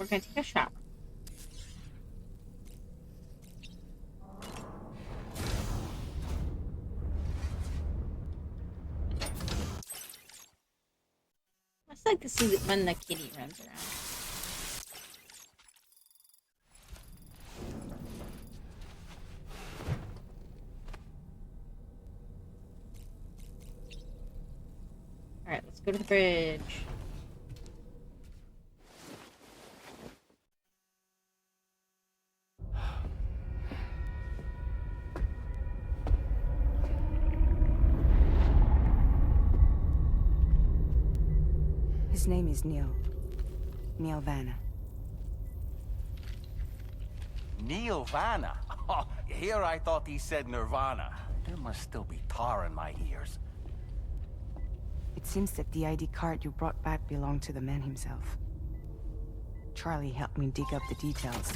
we're gonna take a shower. I just like to see when the kitty runs around. Alright, let's go to the bridge. His name is Neil. Neil Vanna. Neil Vanna? Oh, here I thought he said Nirvana. There must still be tar in my ears. It seems that the ID card you brought back belonged to the man himself. Charlie helped me dig up the details.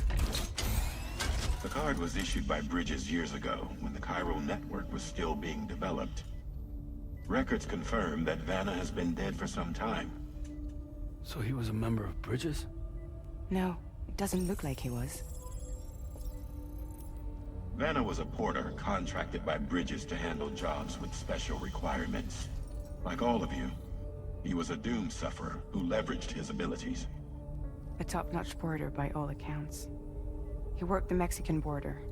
The card was issued by Bridges years ago, when the chiral network was still being developed. Records confirm that Vanna has been dead for some time. So he was a member of Bridges? No, it doesn't look like he was. Vanna was a porter contracted by Bridges to handle jobs with special requirements. Like all of you, he was a doom sufferer who leveraged his abilities. A top-notch porter by all accounts. He worked the Mexican border.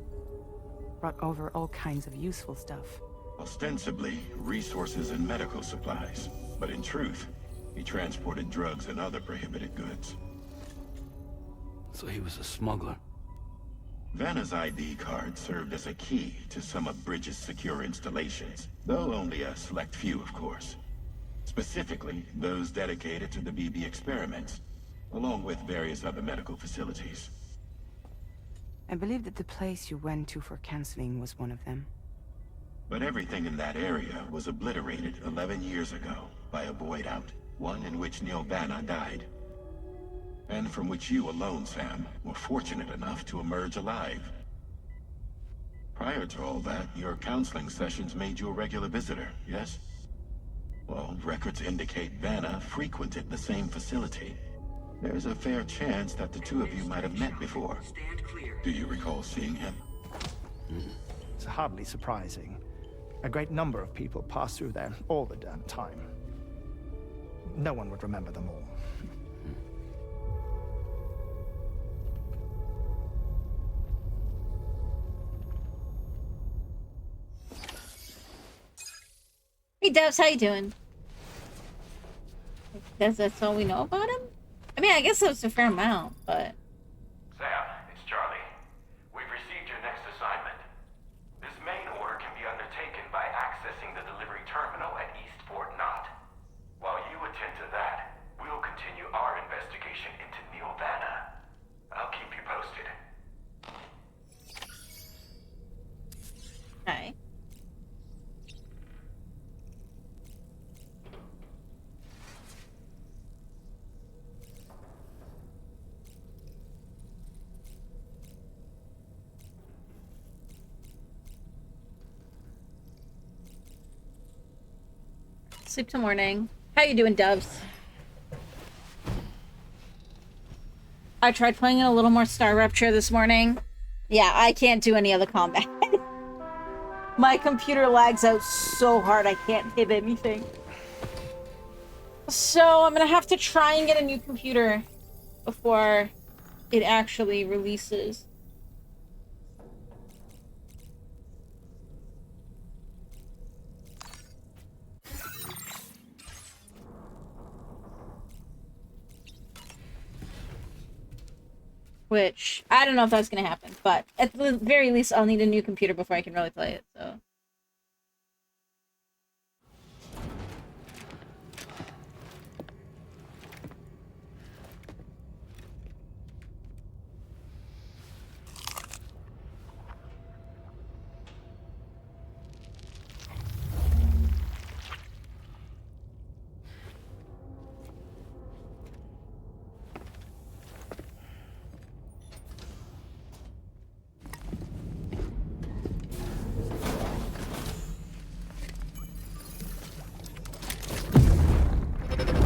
Brought over all kinds of useful stuff. Ostensibly, resources and medical supplies. But in truth, he transported drugs and other prohibited goods. So he was a smuggler. Vanna's ID card served as a key to some of Bridges' secure installations, though only a select few, of course. Specifically, those dedicated to the BB experiments, along with various other medical facilities. I believe that the place you went to for counseling was one of them. But everything in that area was obliterated 11 years ago by a void out, one in which Neil Vanna died. And from which you alone, Sam, were fortunate enough to emerge alive. Prior to all that, your counseling sessions made you a regular visitor, yes? Well, records indicate Vanna frequented the same facility. There's a fair chance that the two of you might have met before. Do you recall seeing him? It's hardly surprising. A great number of people pass through there all the damn time. No one would remember them all. Hey Devs, how you doing? That's all we know about him? I mean, I guess that's a fair amount, but... Sam, it's Charlie. We've received your next assignment. This main order can be undertaken by accessing the delivery terminal at East Fort Knott. While you attend to that, we'll continue our investigation into Neil Vanna. I'll keep you posted. Hi. Sleep till morning. How you doing, Doves? I tried playing in a little more Star Rapture this morning. Yeah, I can't do any other combat. My computer lags out so hard I can't hit anything. So I'm gonna have to try and get a new computer before it actually releases. Which, I don't know if that's going to happen, but at the very least, I'll need a new computer before I can really play it, so...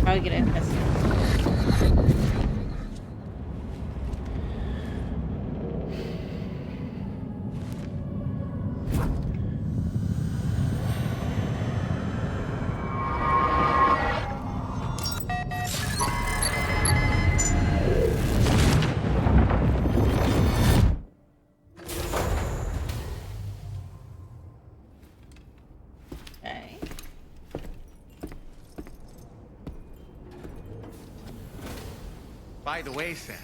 Probably get infested. By the way, Sam,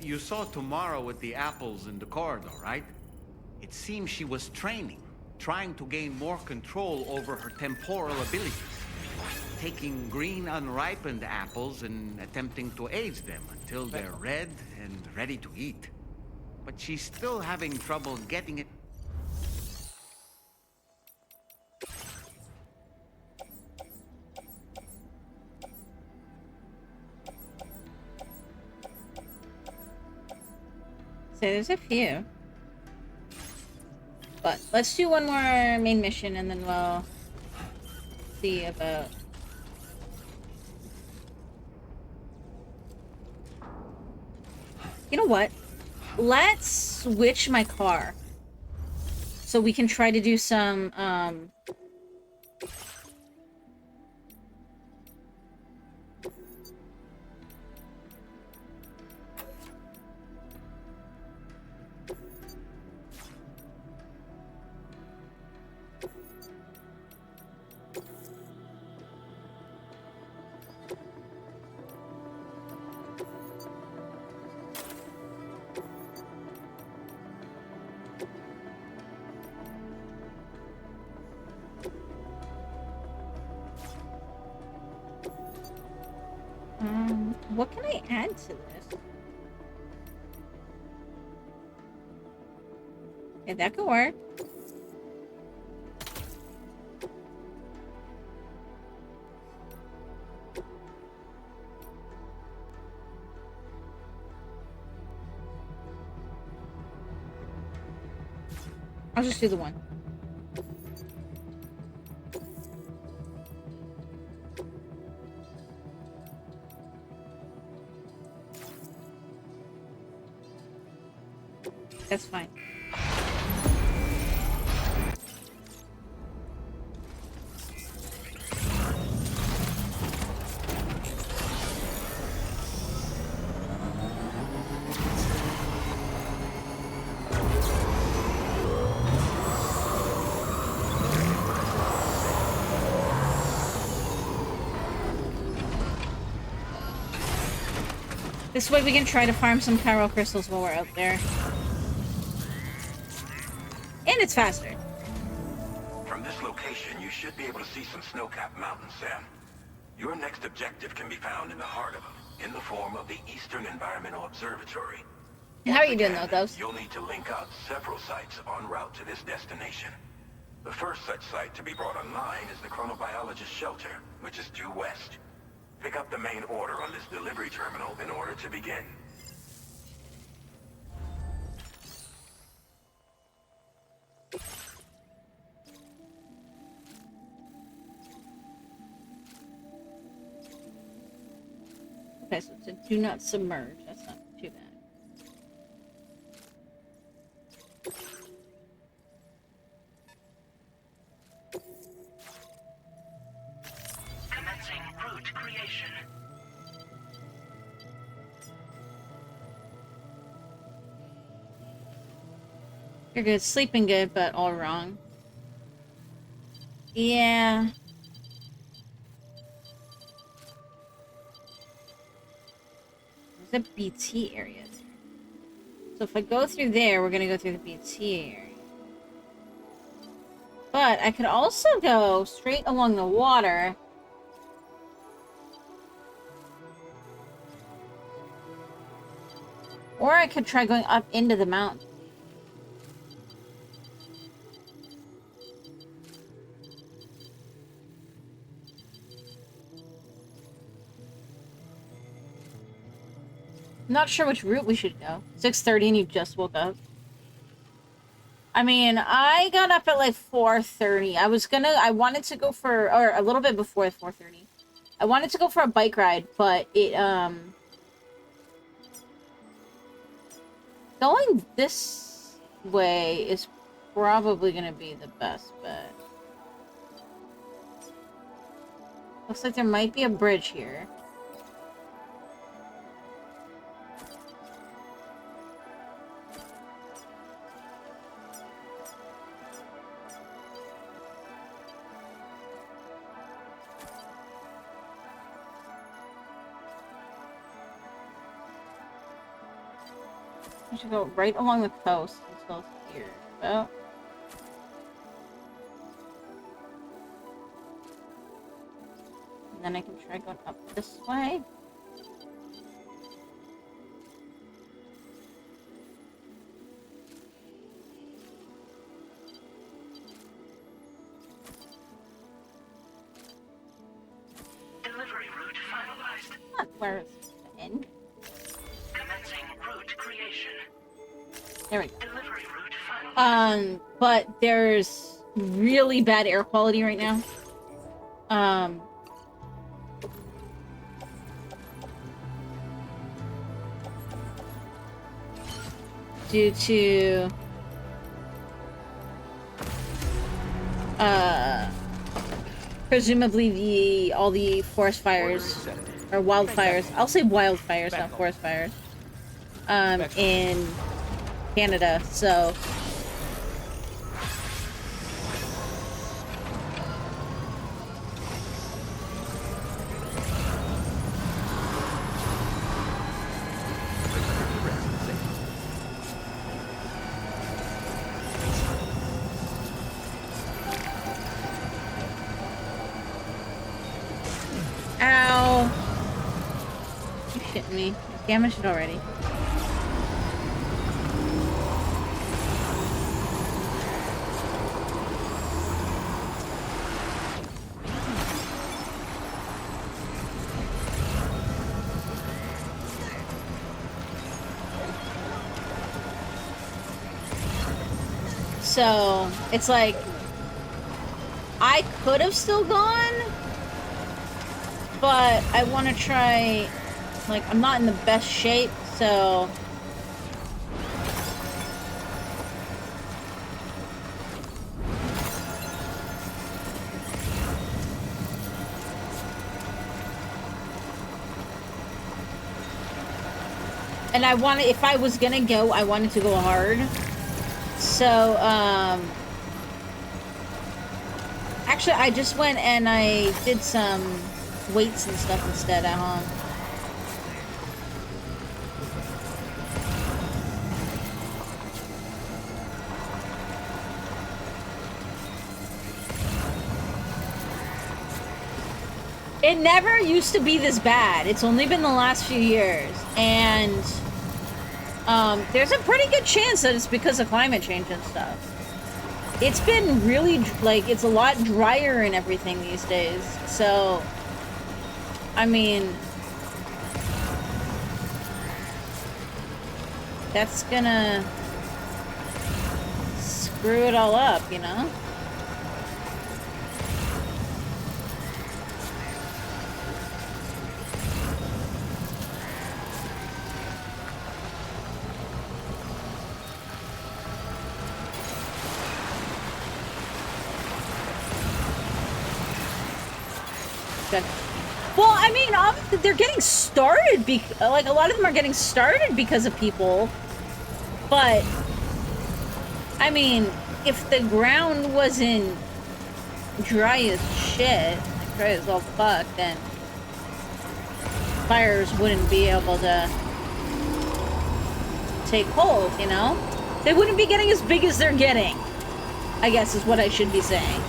you saw Tomorrow with the apples in the corridor, right? It seems she was training, trying to gain more control over her temporal abilities. Taking green unripened apples and attempting to age them until they're red and ready to eat. But she's still having trouble getting it. So there's a few. But let's do one more main mission and then we'll see about... You know what? Let's switch my car. So we can try to do some, what can I add to this? Okay, that could work. I'll just do the one. That's fine. This way we can try to farm some Chiral crystals while we're out there. And it's faster. From this location, you should be able to see some snow-capped mountains, Sam. Your next objective can be found in the heart of them, in the form of the Eastern Environmental Observatory. And how are you doing, Once though, again, those? You'll need to link up several sites en route to this destination. The first such site to be brought online is the Chronobiologist Shelter, which is due west. Pick up the main order on this delivery terminal in order to begin. Okay, so to do not submerge. That's not too bad. Commencing route creation. You're good. Sleeping good, but all wrong. Yeah. There's a BT area there. So if I go through there, we're gonna go through the BT area. But I could also go straight along the water. Or I could try going up into the mountain. Not sure which route we should go. 6:30 and you just woke up. I mean, I got up at like 4:30. I wanted to go for, or a little bit before 4:30. I wanted to go for a bike ride, but it, going this way is probably gonna be the best bet. Looks like there might be a bridge here. I should go right along the coast until here. Oh. And then I can try going up this way. Delivery route finalized. Not where it's in. Commencing route creation. There we go. Delivery route finalized. But there's really bad air quality right now. Due to presumably all the forest fires or wildfires. I'll say wildfires, not forest fires. In Canada, so ow. You shitting me. I damaged it already. So, it's like, I could have still gone, but I want to try, like, I'm not in the best shape, so... And I wanted, if I was gonna go, I wanted to go hard. So, actually, I just went and I did some weights and stuff instead at home. It never used to be this bad. It's only been the last few years. And there's a pretty good chance that it's because of climate change and stuff. It's been really, like, it's a lot drier and everything these days. So, I mean, that's gonna screw it all up, you know? Well, I mean, they're getting started, like, a lot of them are getting started because of people. But, I mean, if the ground wasn't dry as shit, like dry as all fuck, then fires wouldn't be able to take hold, you know? They wouldn't be getting as big as they're getting, I guess is what I should be saying.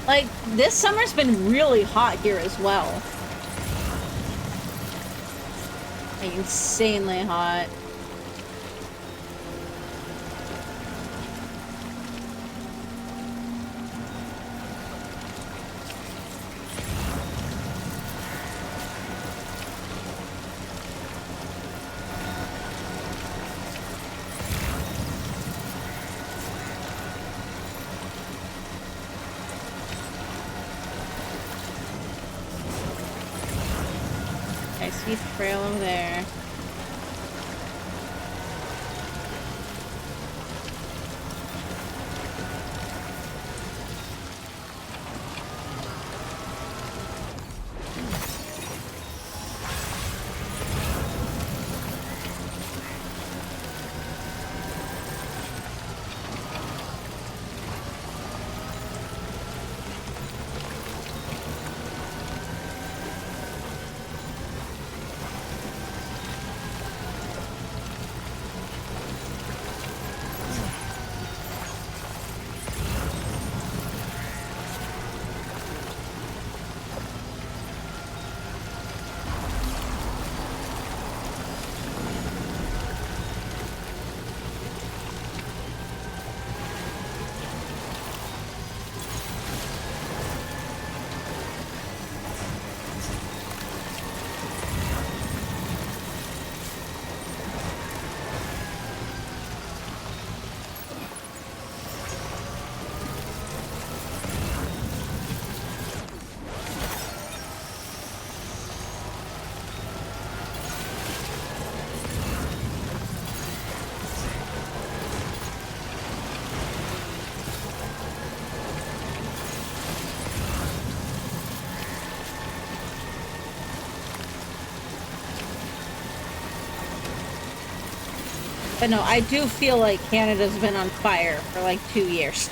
Like, this summer's been really hot here as well. Like, insanely hot. I see the trail over there. But no, I do feel like Canada's been on fire for like 2 years.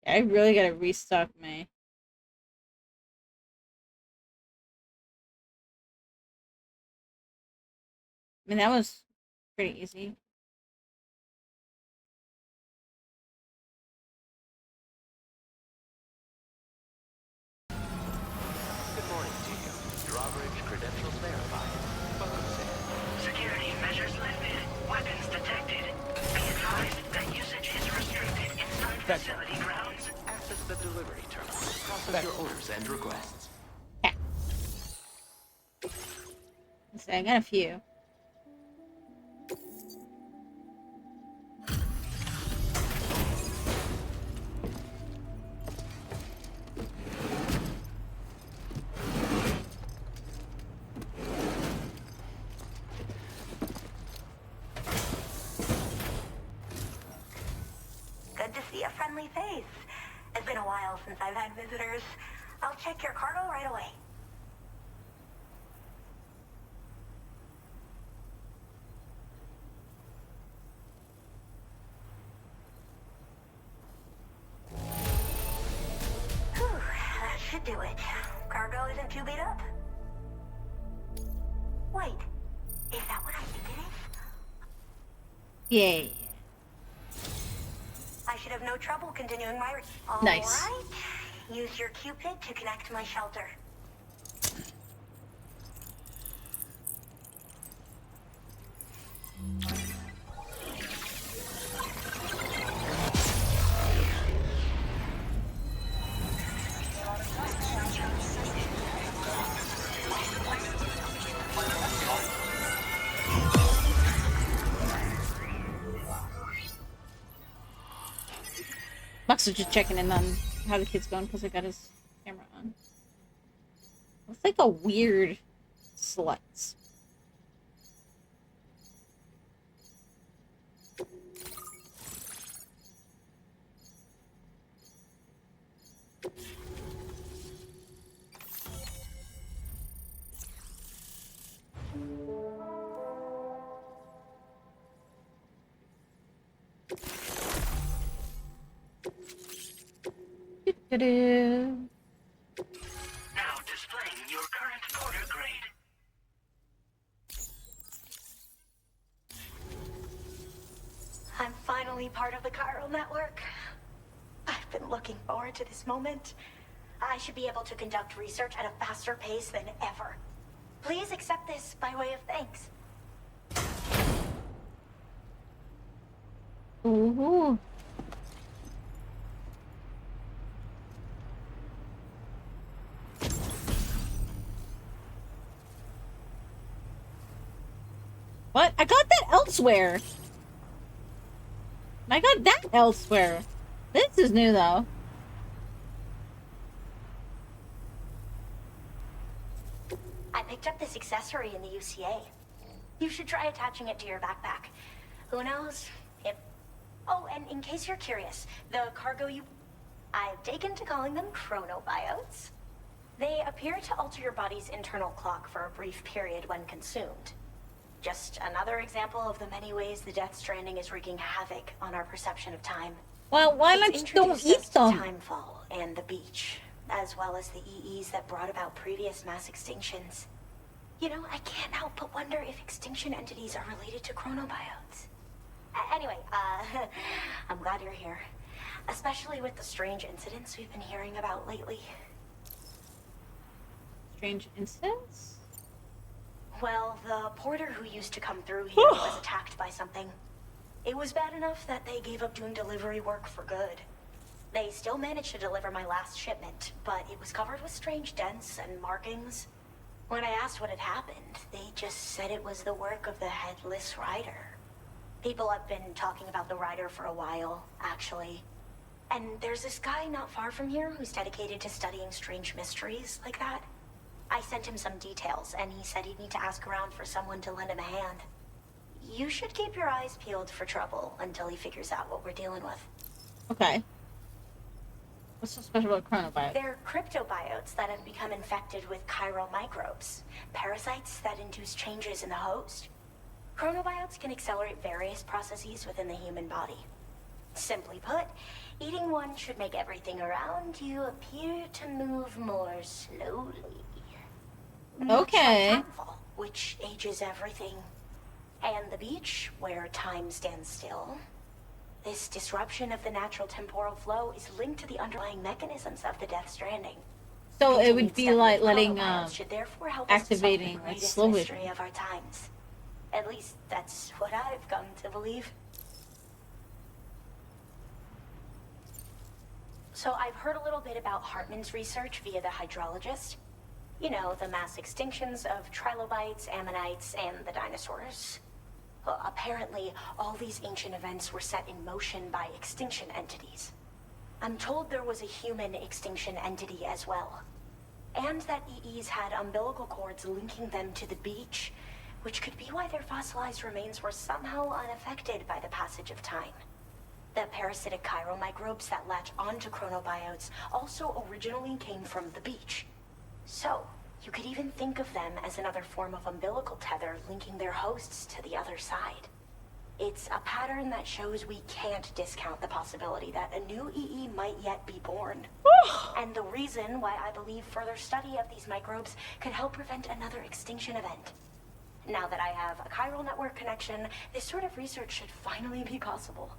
I really gotta restock my... I mean, that was pretty easy. Good morning to you. Drawbridge credentials verified. Welcome, sir. Security measures lifted. Weapons detected. Be advised that usage is restricted inside facility grounds. Access the delivery terminal. Process your orders and requests. Yeah. So I got a few. Good to see a friendly face. It's been a while since I've had visitors. I'll check your cargo right away. Whew, that should do it. Cargo isn't too beat up. Wait, is that what I think it is? Yay. I should have no trouble continuing my... Nice. All right. Use your Cupid to connect to my shelter. Max is just checking in on how the kid's going because I got his camera on. It's like a weird sluts. Do-do-do. Now displaying your current order grade. I'm finally part of the chiral network. I've been looking forward to this moment. I should be able to conduct research at a faster pace than ever. Please accept this by way of thanks. Ooh. What? I got that elsewhere. I got that elsewhere. This is new, though. I picked up this accessory in the UCA. You should try attaching it to your backpack. Who knows? If... Oh, and in case you're curious, the cargo you... I've taken to calling them chronobiotes. They appear to alter your body's internal clock for a brief period when consumed. Just another example of the many ways the Death Stranding is wreaking havoc on our perception of time. Well, why not just don't eat them? Timefall and the beach, as well as the EEs that brought about previous mass extinctions. You know, I can't help but wonder if extinction entities are related to chronobiotes. Anyway, I'm glad you're here. Especially with the strange incidents we've been hearing about lately. Strange incidents? Well, the porter who used to come through here was attacked by something. It was bad enough that they gave up doing delivery work for good. They still managed to deliver my last shipment, but it was covered with strange dents and markings. When I asked what had happened, they just said it was the work of the Headless Rider. People have been talking about the Rider for a while, actually. And there's this guy not far from here who's dedicated to studying strange mysteries like that. I sent him some details, and he said he'd need to ask around for someone to lend him a hand. You should keep your eyes peeled for trouble until he figures out what we're dealing with. Okay. What's so special about chronobiotes? They're cryptobiotes that have become infected with chiral microbes, parasites that induce changes in the host. Chronobiotes can accelerate various processes within the human body. Simply put, eating one should make everything around you appear to move more slowly. Okay. Much like timefall, which ages everything. And the beach, where time stands still. This disruption of the natural temporal flow is linked to the underlying mechanisms of the Death Stranding. So it would be like letting, should therefore help us activating solve the like greatest slow mystery vision. of our times. At least that's what I've come to believe. So I've heard a little bit about Hartman's research via the hydrologist. You know, the mass extinctions of trilobites, ammonites, and the dinosaurs. Well, apparently, all these ancient events were set in motion by extinction entities. I'm told there was a human extinction entity as well. And that EEs had umbilical cords linking them to the beach, which could be why their fossilized remains were somehow unaffected by the passage of time. The parasitic chiral microbes that latch onto chronobiotes also originally came from the beach. So, you could even think of them as another form of umbilical tether linking their hosts to the other side. It's a pattern that shows we can't discount the possibility that a new EE might yet be born. And the reason why I believe further study of these microbes could help prevent another extinction event. Now that I have a chiral network connection, this sort of research should finally be possible.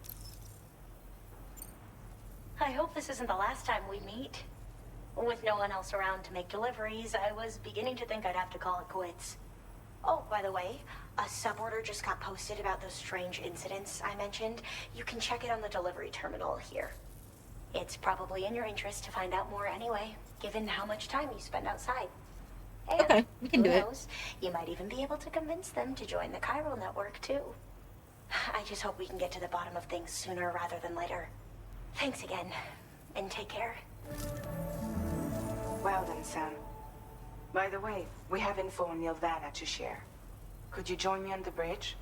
I hope this isn't the last time we meet. With no one else around to make deliveries, I was beginning to think I'd have to call it quits. Oh, by the way, a suborder just got posted about those strange incidents I mentioned. You can check it on the delivery terminal here. It's probably in your interest to find out more anyway, given how much time you spend outside. And Okay, we can do it. who knows, you might even be able to convince them to join the chiral network too. I just hope we can get to the bottom of things sooner rather than later. Thanks again, and take care. Well then, Sam. By the way, we have info on Nilvana to share. Could you join me on the bridge?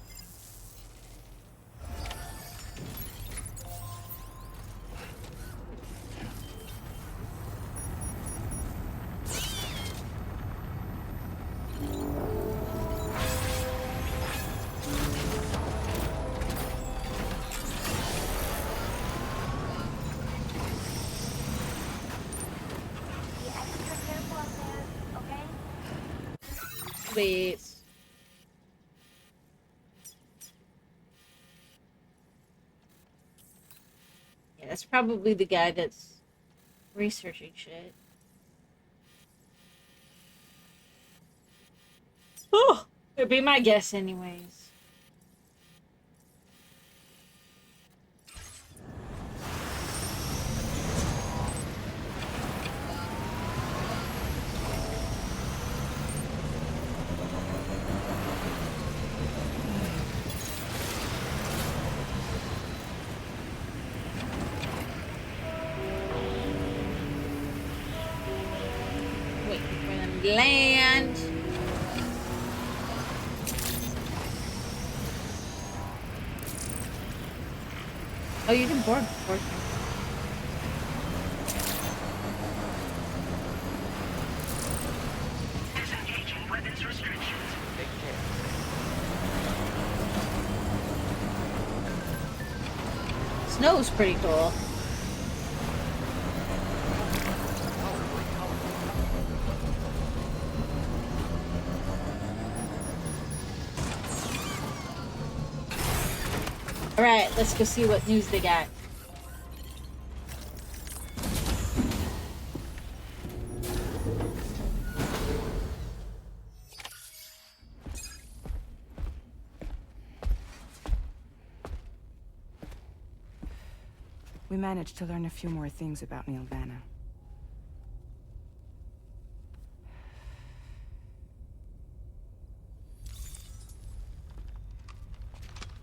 Be extra careful up there, okay? Wait. Yeah, that's probably the guy that's researching shit. Oh, it'd be my guess anyways. Waiting for them to land. Oh, you can board before. Disengaging weapons restrictions. Take care. Snow's pretty cool. Alright, let's go see what news they got. We managed to learn a few more things about Nilvana.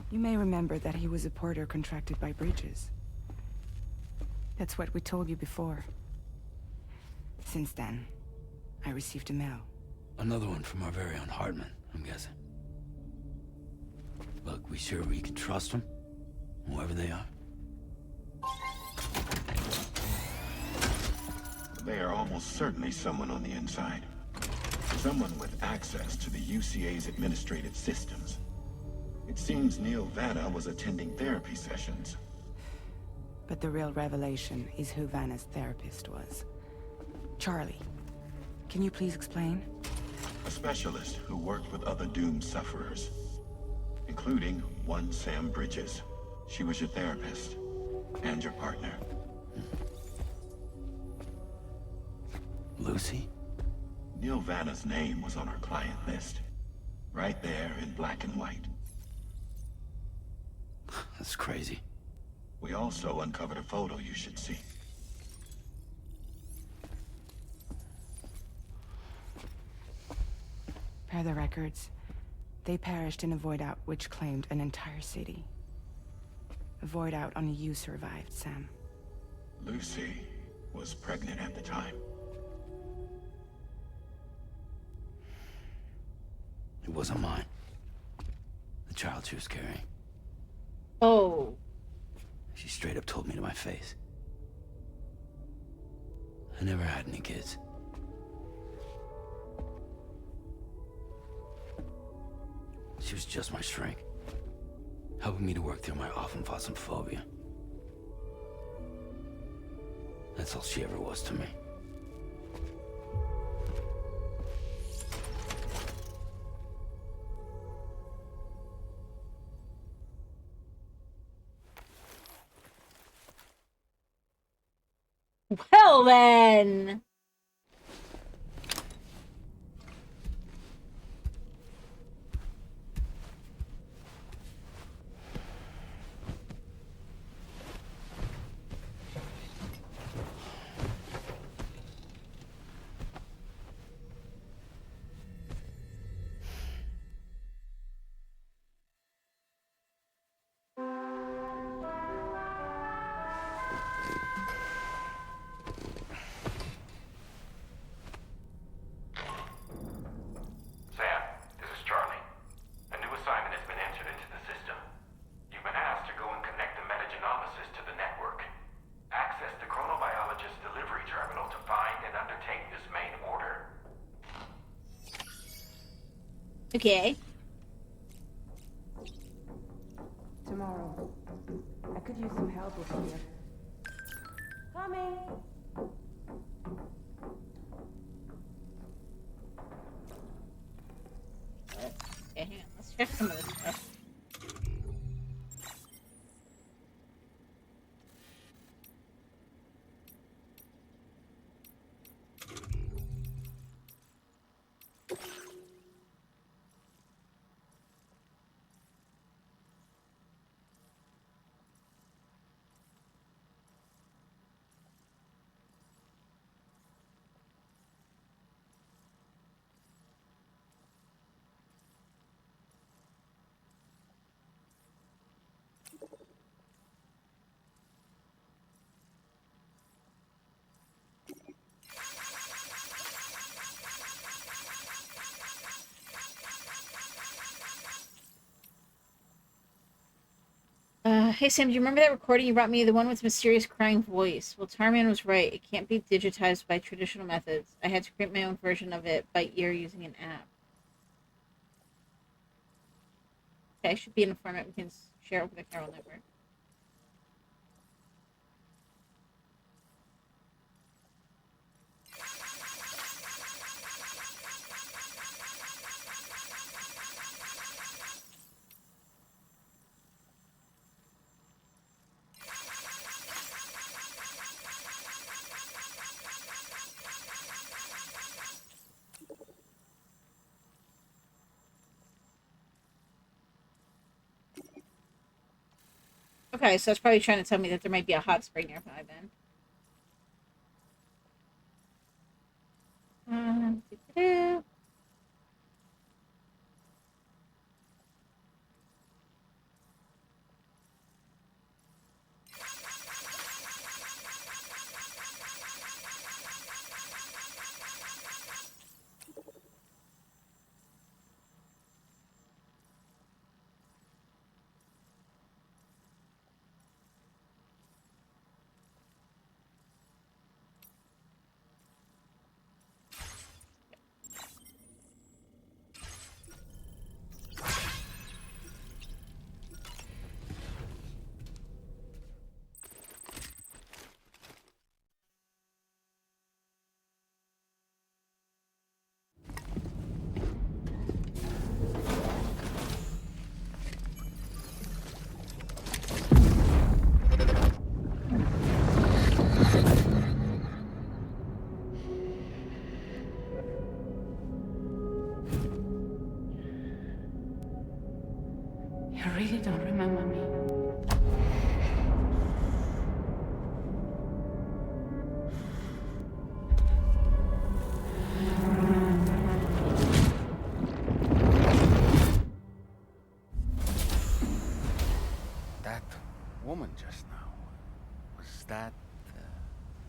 You may remember that he was a porter contracted by Bridges. That's what we told you before. Since then, I received a mail. Another one from our very own Hartman, I'm guessing. Look, we sure we can trust them? Whoever they are? They are almost certainly someone on the inside. Someone with access to the UCA's administrative systems. It seems Neil Vanna was attending therapy sessions. But the real revelation is who Vanna's therapist was. Charlie, can you please explain? A specialist who worked with other doomed sufferers, including one Sam Bridges. She was your therapist and your partner. Lucy? Neil Vanna's name was on our client list. Right there in black and white. That's crazy. We also uncovered a photo you should see. Per the records, they perished in a void out which claimed an entire city. A void out only you survived, Sam. Lucy was pregnant at the time. It wasn't mine. The child she was carrying. Oh. She straight up told me to my face. I never had any kids. She was just my shrink, helping me to work through my often phobia. That's all she ever was to me. Well then. Okay. Tomorrow. I could use some help over here. Coming! Okay, hang on. Let's check some of this stuff. Hey Sam, do you remember that recording you brought me? The one with the mysterious crying voice? Well, Tarman was right. It can't be digitized by traditional methods. I had to create my own version of it by ear using an app. Okay, should be in a format we can share over the Carol network. Okay, so it's probably trying to tell me that there might be a hot spring nearby then. Doo-doo-doo. You really don't remember me. That woman just now, was that...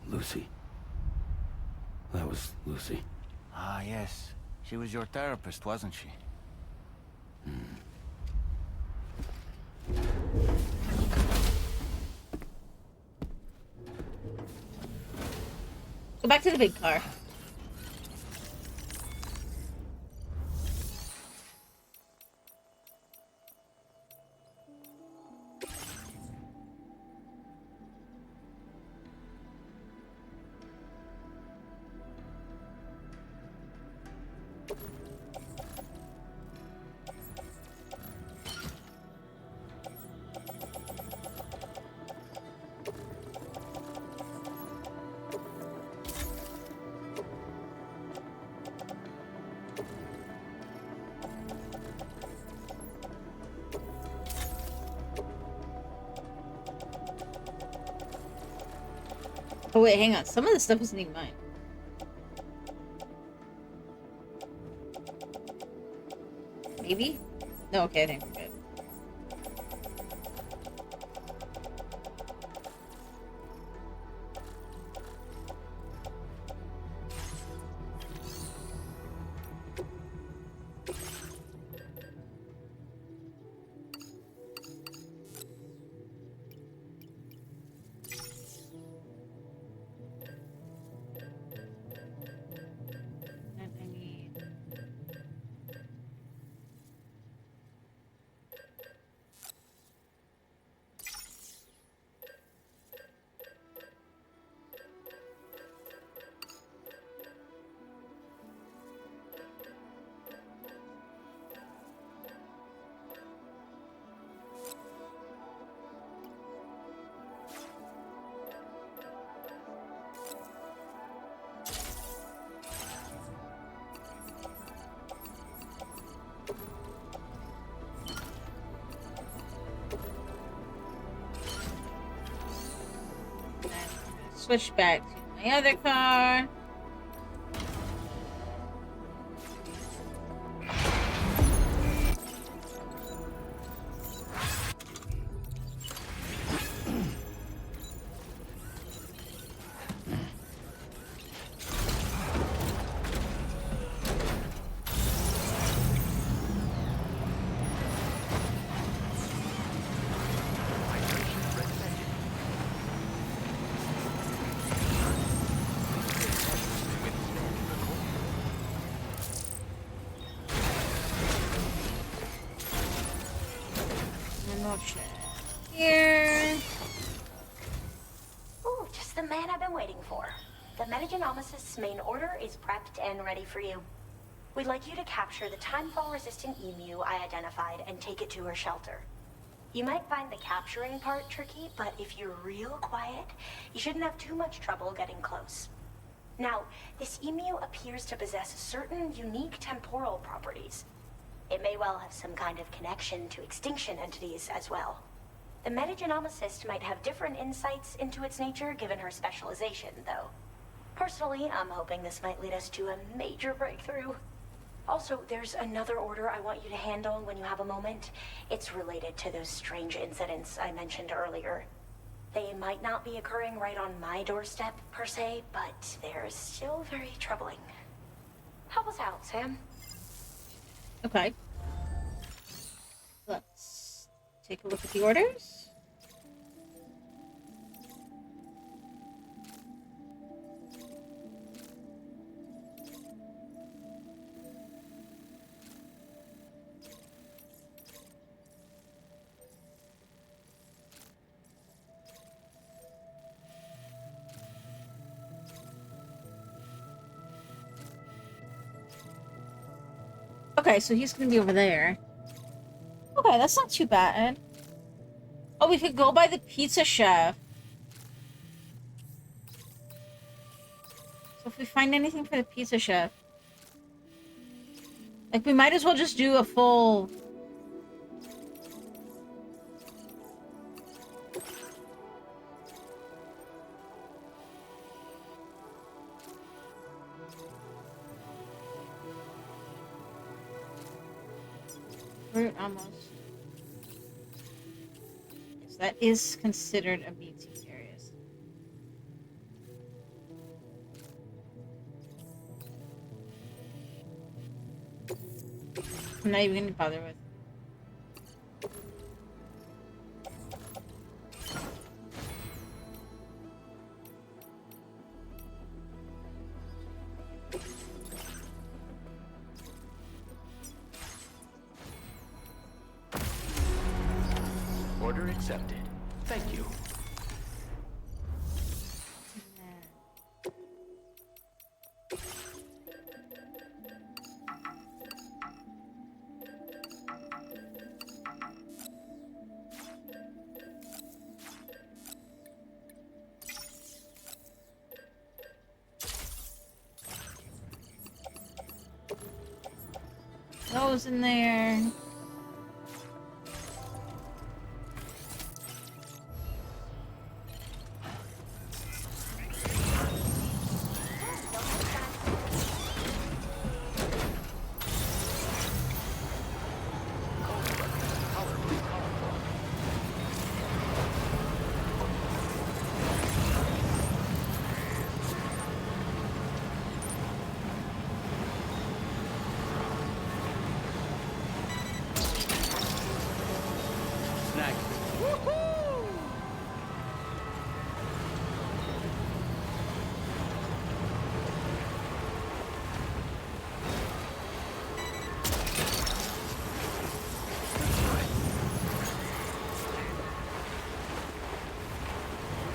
Lucy. That was Lucy. Ah, yes. She was your therapist, wasn't she? Go back to the big car. Oh wait, hang on. Some of this stuff isn't even mine. Maybe? No, okay, I think we're good. And I need... switch back to my other car. Here. Ooh, just the man I've been waiting for. The Metagenomicist's main order is prepped and ready for you. We'd like you to capture the timefall-resistant emu I identified and take it to her shelter. You might find the capturing part tricky, but if you're real quiet, you shouldn't have too much trouble getting close. Now, this emu appears to possess certain unique temporal properties. It may well have some kind of connection to extinction entities as well. The metagenomicist might have different insights into its nature given her specialization, though. Personally, I'm hoping this might lead us to a major breakthrough. Also, there's another order I want you to handle when you have a moment. It's related to those strange incidents I mentioned earlier. They might not be occurring right on my doorstep, per se, but they're still very troubling. Help us out, Sam. Okay. Let's take a look at the orders. Okay, so he's gonna be over there. Okay, that's not too bad. Oh, we could go by the pizza chef. So if we find anything for the pizza chef... Like, we might as well just do a full... We're almost... Yes, that is considered a BT area. I'm not even gonna bother with. Order accepted. Thank you. Those in there.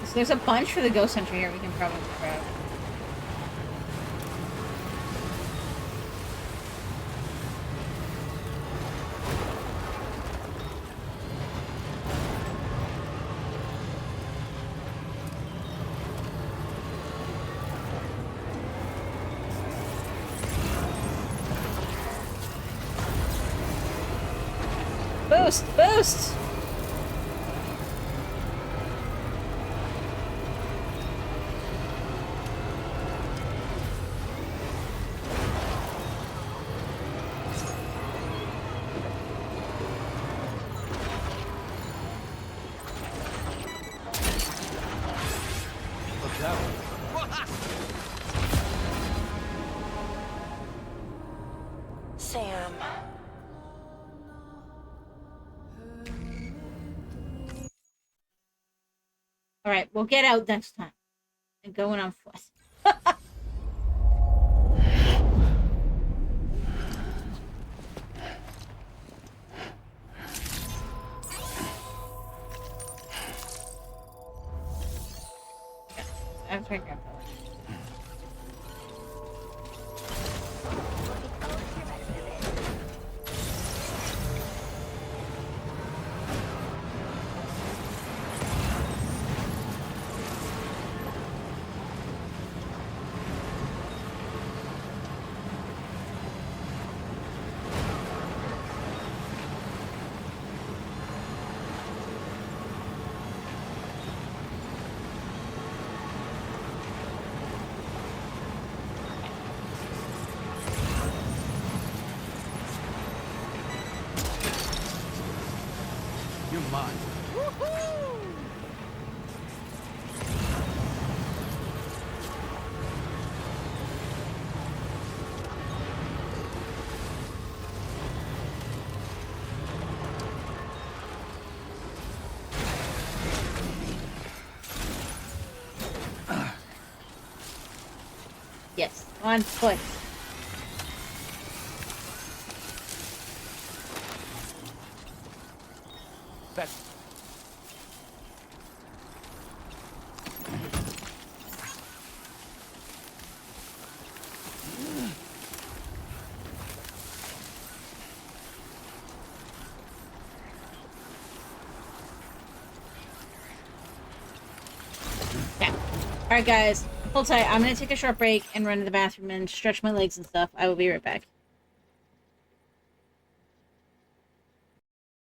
So there's a bunch for the ghost hunter here we can probably grab. Boost! Boost! Alright, we'll get out next time. And going on foot. I'm figuring out. You're mine. Yes, on foot. That's... Yeah. Alright guys, hold tight. I'm gonna take a short break and run to the bathroom and stretch my legs and stuff. I will be right back.